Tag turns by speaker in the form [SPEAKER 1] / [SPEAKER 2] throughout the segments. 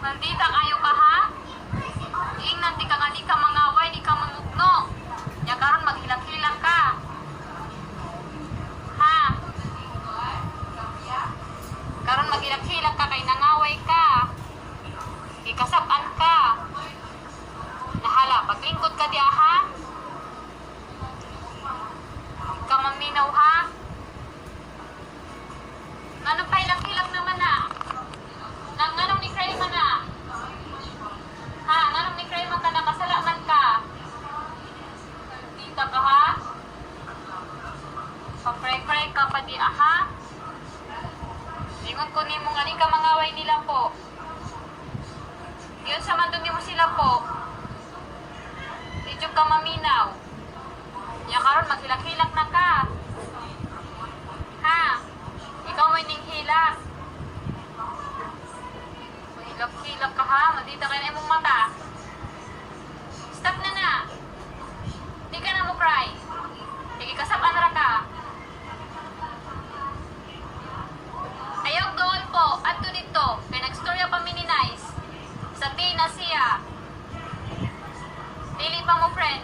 [SPEAKER 1] Nandita kayo ka ha? Ingnan di ka nga di ka mangaway, di ka mangugno. Ya karon maghilang-hilang ka. Ha? Karon maghilang-hilang ka kay nangaway ka. Ikasaban ka. Nahala, paglingkod ka diya ha? Ka maminaw ha? Ano pa ilang-ilang naman na? Nanganong ni Cray man na? Ha? Nanong ni Cray man ka na kasalaman ka? Dita ka ha? Papray-pray ka pa di ha? Ingon ko ni mo nga ni ka mangaway nila po. Yun sa mandun mo sila po. Medyo ka maminaw. Ya karon maghilak-hilak na ka. Ha? Ikaw may ning hilak. Hilak-hilak ka ha? Madita kayo na imong mata. Stop na na. Di ka na mo cry. Sige, kasaban ra ka. Ayaw doon po. Ato dito. Kaya nagstorya pa mini nice. Sa tina siya. Dili pa mo friend.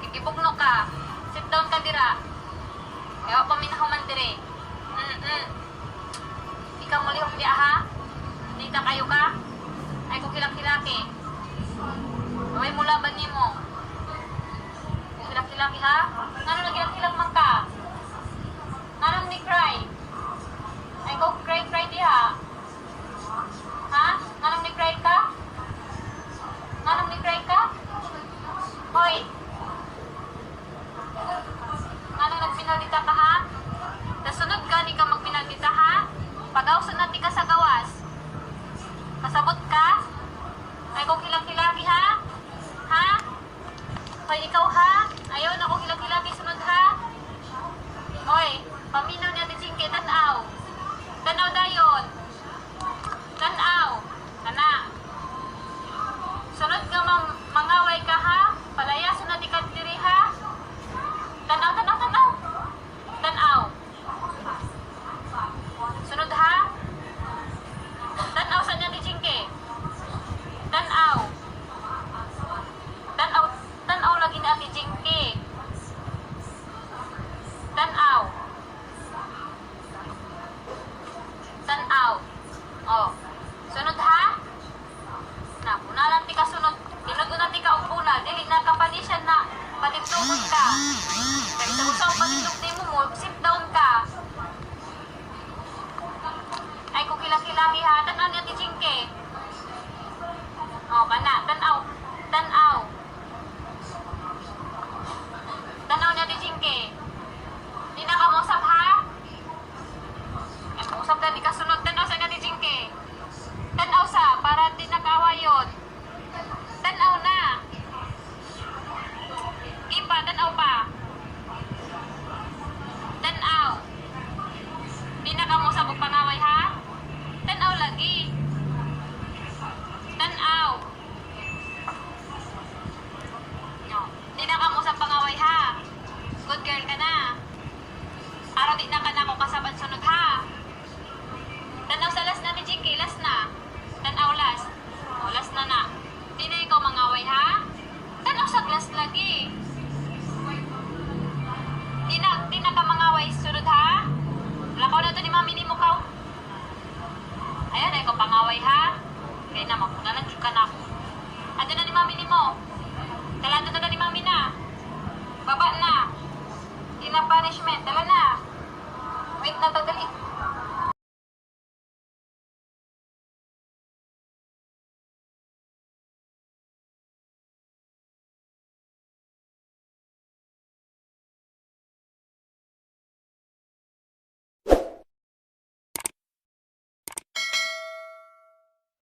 [SPEAKER 1] Gigibugno ka. Sit down ka dira. Kaya pa minahuman dire. Di ka muli hong diya ha? Dita kayo ka? Ay kung kilak-kilaki. Gawin mo laban ni mo. Kung kilak-kilaki ha? Ngano nagkilak-kilak man ka? Ngano ni cry? Ay kung cry diha. Ha? Ngano ni cry ka? Ngano ni cry ka? Hoy! Ngano nagpinaldita ka ha? Nasunod ka, ni ka magpinaldita ha? Pag-awsan natin ka sa gawas. Kasabot